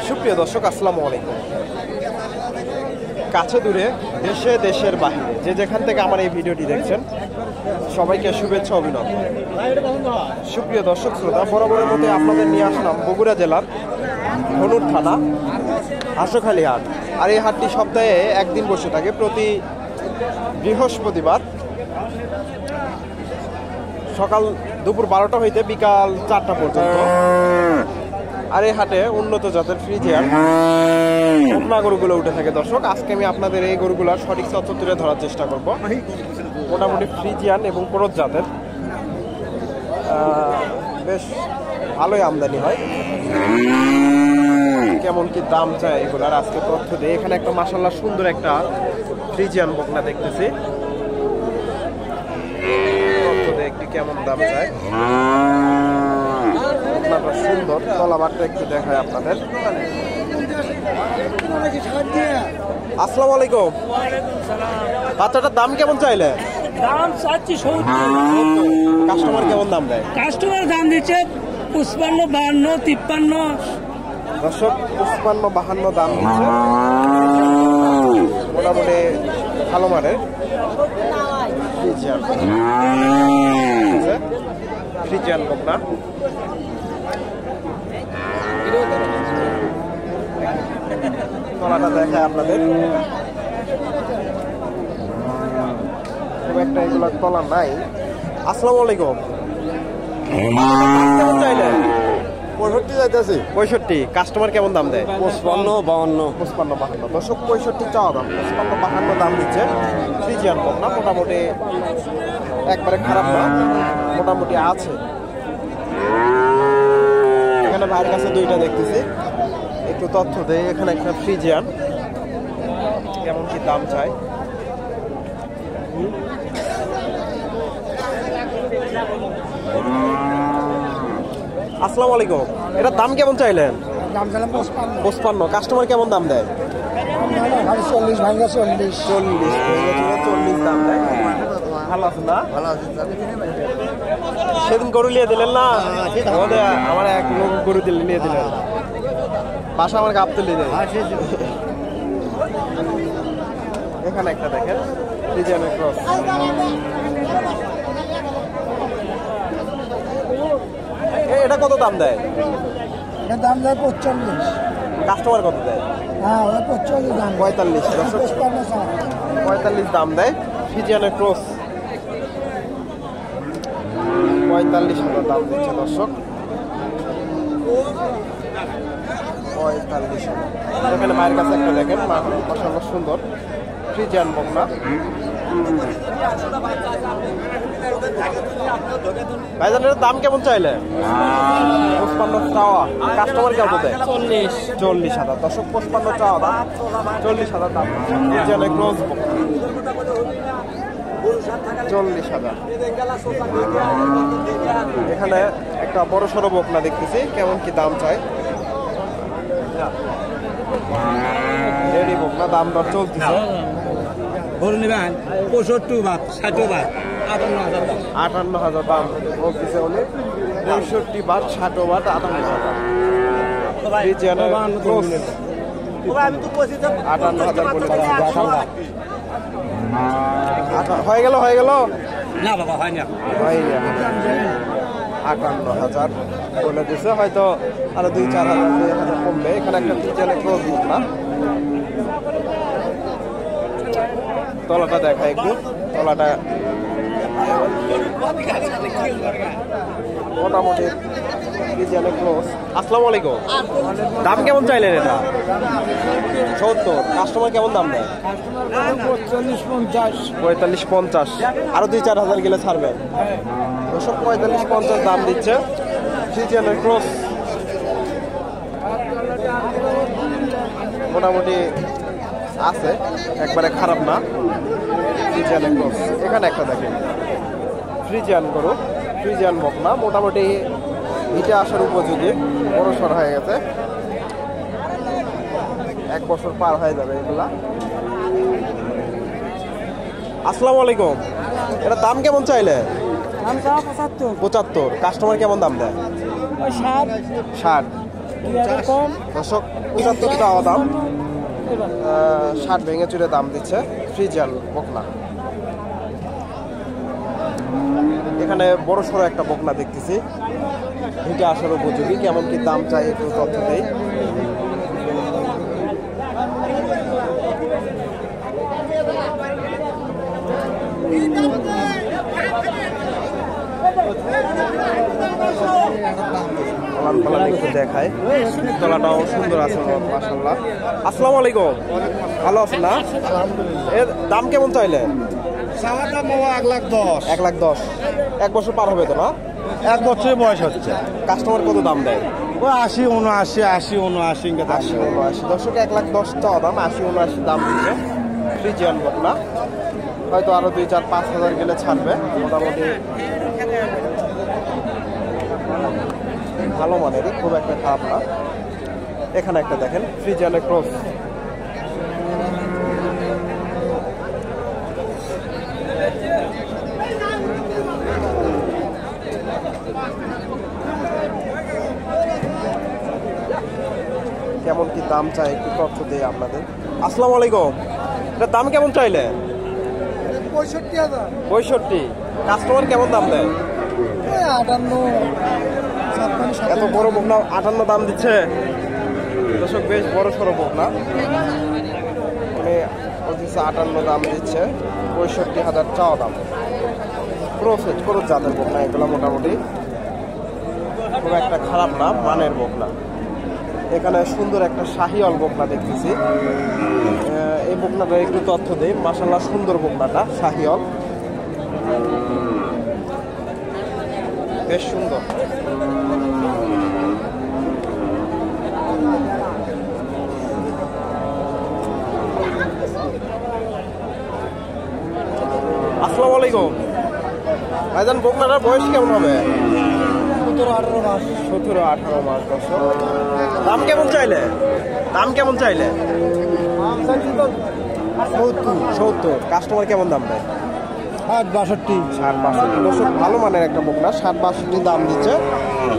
সুপ্রিয় দর্শক, আসসালামু আলাইকুম। কাছে দূরে, দেশে দেশের বাইরে যে যেখান থেকে আমার এই ভিডিওটি দেখছেন, সবাইকে শুভেচ্ছা অভিনন্দন। সুপ্রিয় দর্শক শ্রোতা, বরাবরের মধ্যে আপনাদের নিয়ে আসলাম বগুড়া জেলার ধনুর থানা হাঁসখালি হাট। আর এই হাটটি সপ্তাহে একদিন বসে থাকে, প্রতি বৃহস্পতিবার সকাল দুপুর 12টা হইতে বিকাল 4টা পর্যন্ত। আর এই হাটে উন্নত জাতের ফ্রিজিয়ান বকনা গরুগুলো উঠে থাকে। দর্শক, আজকে আমি আপনাদের এই গরুগুলোর সঠিক তথ্য তুলে ধরার চেষ্টা করব। মোটামুটি ফ্রিজিয়ান এবং ক্রস জাতের বেশ ভালোই আমদানি হয়। কেমন কি দাম চায় এগুলার আজকে তথ্য দিয়ে। এখানে একটা মাশাআল্লাহ সুন্দর একটা ফ্রিজিয়ান বকনা দেখতেছি, তথ্য দিয়ে একটু কেমন দাম চায়। বকনাটা সুন্দর, তলাবারটা একটু দেখায় আপনাদের। আসসালামু আলাইকুম। বাচ্চাটার দাম কেমন চাইলে? দাম চাচ্ছি 70। কাস্টমার কেমন দাম দেয়? কাস্টমার দাম দিচ্ছে 55, 52, 53। দর্শক, 55, 52 দাম দিচ্ছে। মোটামুটি ভালো মানের ফ্রিজিয়ান বকনা। তলাটা দেখায় আপনাদের। খুব একটা এগুলো তলা নাই। আসসালামু আলাইকুম। কেমন চাইলেন? 65 যাইতেছি। 65। কাস্টমার কেমন দাম দেয়? 55, 52। 55, 52। দর্শক, 65 চাওয়া দাম, 55, 52 দাম দিচ্ছে ফ্রিজিয়ান বকনা। মোটামুটি একবারে খারাপ না, মোটামুটি আছে। এখানে ভাইয়ের কাছে দুইটা দেখতেছি, একটু তথ্য দেয়। এখানে একটা ফ্রিজিয়ান, কেমন কি দাম চায়। আসসালামু আলাইকুম। এটার দাম কেমন চাইলেন? দাম চাইলাম 55। কাস্টমার কেমন দাম দেয়? 40 ভাঙা 40। 40 দাম দেয়। ভালো আছে না? ভালো আছে। সেদিন গরু নিয়ে দিলেন না? আমাদের আমার এক লোক গরু দিলে নিয়ে দিলেন, বাসা আমার গাপ তুলে দেয়। এখানে একটা দেখেন ফ্রিজিয়ানের ক্রস। এটা কত দাম দেয়? এটা দাম দেয় 45। কাস্টমার কত দেয়? হ্যাঁ, ওই 45 দাম। 45। 45 দাম দেয় ফ্রিজিয়ানের ক্রস। 45,000 দাম দিচ্ছে দর্শক। 45,000। এখানে মায়ের কাছে একটা দেখেন, মাশাআল্লাহ সুন্দর ফ্রিজিয়ান বকনা। ভাইজানের দাম কেমন চাইলে? 55 চাওয়া। কাস্টমার কত দেয়? 40,000। দর্শক, 55 চাওয়া দাম, 40,000 দাম। ফ্রিজিয়ানের ক্রস বকনা 40,000। এখানে একটা বড় সড়ো বকনা দেখতেছি, কেমন কি দাম চাই। রেডি বকনা, দাম দর চলতেছে। গরু নেবেন 65 বাদ, 60 বাদ, 58,000 দাম বলতেছে উনি। 65 বাদ, 60 বাদ, 58,000। ফ্রিজিয়ানের ক্রস 58,000 বলে দিচ্ছে। হয়ে গেল না বাবা, হয় না। 58,000 বলে দিছে, হয়তো আরো 2-4,000 2,000 কমবে। এখানে একটা ফ্রিজিয়ানের ক্রস বকনা। তলাটা দেখা একটু, তলাটা মোটামুটি ফ্রিজিয়ানের ক্রস। আসসালামু আলাইকুম। দাম কেমন চাইলেন এটা? 70। কাস্টমার কেমন দাম দেয়? 45, 50। আরো 2-4,000 গেলে ছাড়বেন। 45, 50 দাম দিচ্ছে ফ্রিজিয়ানের ক্রস। মোটামুটি আছে, একবারে খারাপ না ফ্রিজিয়ানের ক্রস। এখানে একটা দেখেন ফ্রিজিয়ান গরু, ফ্রিজিয়ান বকনা। মোটামুটি হিটে আসার উপযোগী, বড় সর হয়ে গেছে। 1 বছর পার হয়ে যাবে এগুলা। আসসালামু আলাইকুম। এটা দাম কেমন চাইলে? দাম চাওয়া 75। 75। কাস্টমার কেমন দাম দেয়? ওই 60। 60। কম দর্শক 75 টাকা দাম, 60 ভেঙে চুরে দাম দিচ্ছে ফ্রিজিয়ান বকনা। এখানে বড় সড়ো একটা বকনা দেখতেছি, এটা আসলে উপযোগী, কেমন কি দাম চাই একটু তথ্য দেই। একটু দেখায়, তলাটাও সুন্দর আছে মাশাআল্লাহ। আসসালামু আলাইকুম, ভালো আছেন না? এর দাম কেমন চাইলেন? 1,10,000। 1,10,000। 1 বছর পার হবে তো না? 1 বছরের বয়স হচ্ছে। কাস্টমার কত দাম দেয়? ওই 80, 79, 80, 79 80, 79। দর্শক 1,10,000 টাকা দাম, 80, 79 দাম দিচ্ছে ফ্রিজিয়ান বকনা। হয়তো আরো 2, 4, 5 হাজার গেলে ছাড়বে। মোটামুটি ভালো মানেরই, খুব একটা খারাপ না। এখানে একটা দেখেন ফ্রিজিয়ানের ক্রস, কেমন কি দাম চাই একটু তথ্য দিই আপনাদের। আসসালামু আলাইকুম, এটার দাম কেমন চাইলে? 65,000। 65। কাস্টমার কেমন দাম দেয়? 58। এত বড় বকনা 58 দাম দিচ্ছে। দর্শক বেশ বড় সড়ো বকনা, মানে 58 দাম দিচ্ছে, 65,000 চাওয়া দাম। ক্রোসেজ ক্রোস জাতের বকনা এগুলো, মোটামুটি খুব একটা খারাপ না, মানের বকনা। এখানে সুন্দর একটা শাহিওয়াল বকনা দেখতেছি, এই বকনাটা একটু তথ্য দেই। মাশাআল্লাহ সুন্দর বকনাটা, শাহিওয়াল, বেশ সুন্দর। আসসালামু আলাইকুম ভাইজান, বকনাটার বয়স কেমন হবে? 17-18 মাস। 17-18 মাস। দর্শক দাম কেমন চাইলে? দাম কেমন চাইলে? 70। কাস্টমার কেমন দাম দেয়? 60-62। 60-62। দর্শক ভালো মানের একটা বকনা, 60-62 দাম দিচ্ছে।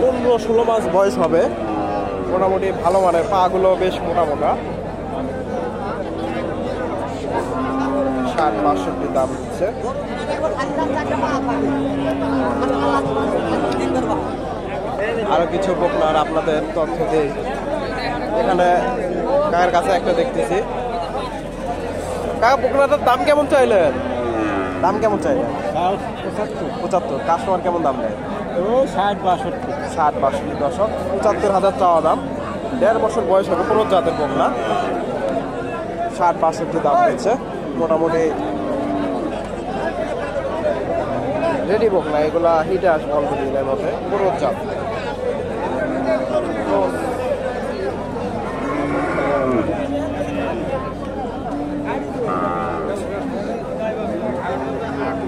15-16 মাস বয়স হবে, মোটামুটি ভালো মানের, পা গুলো বেশ মোটা মোটা। 60-62 দাম দিচ্ছে। আরো কিছু বকনার আপনাদের তথ্য দিই। এখানে কার কাছে একটা দেখতেছি, কাকা বকনাটার দাম কেমন চাইলেন? দাম কেমন চাইলেন? 75। কাস্টমার কেমন দাম দেয়? 60-62। 60-62। দর্শক 75,000 চাওয়া দাম, 1.5 বছর বয়স হবে, কোনো জাতের বকনা। 60-62 দাম দিচ্ছে, মোটামুটি রেডি বকনা এগুলা, হিটে আসবে অল্প দিনের মধ্যে, কোনো জাত।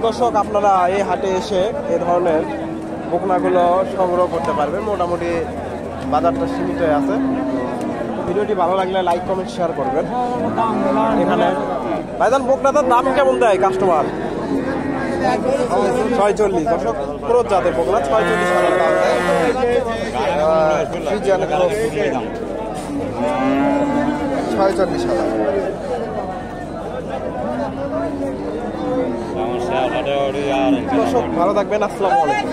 দর্শক আপনারা এই হাটে এসে এ ধরনের বকনাগুলো সংগ্রহ করতে পারবেন। মোটামুটি বাজারটা সীমিত আছে। ভিডিওটি ভালো লাগলে লাইক, কমেন্ট, শেয়ার করবেন। এখানে ভাইজান বকনাটার দাম কেমন দেয় কাস্টমার? 46। দর্শক ক্রোস জাতের বকনা, 46,000 দাম দেয়। Friesian Kroos 46,000। দর্শক ভালো থাকবেন, আসসালামু আলাইকুম।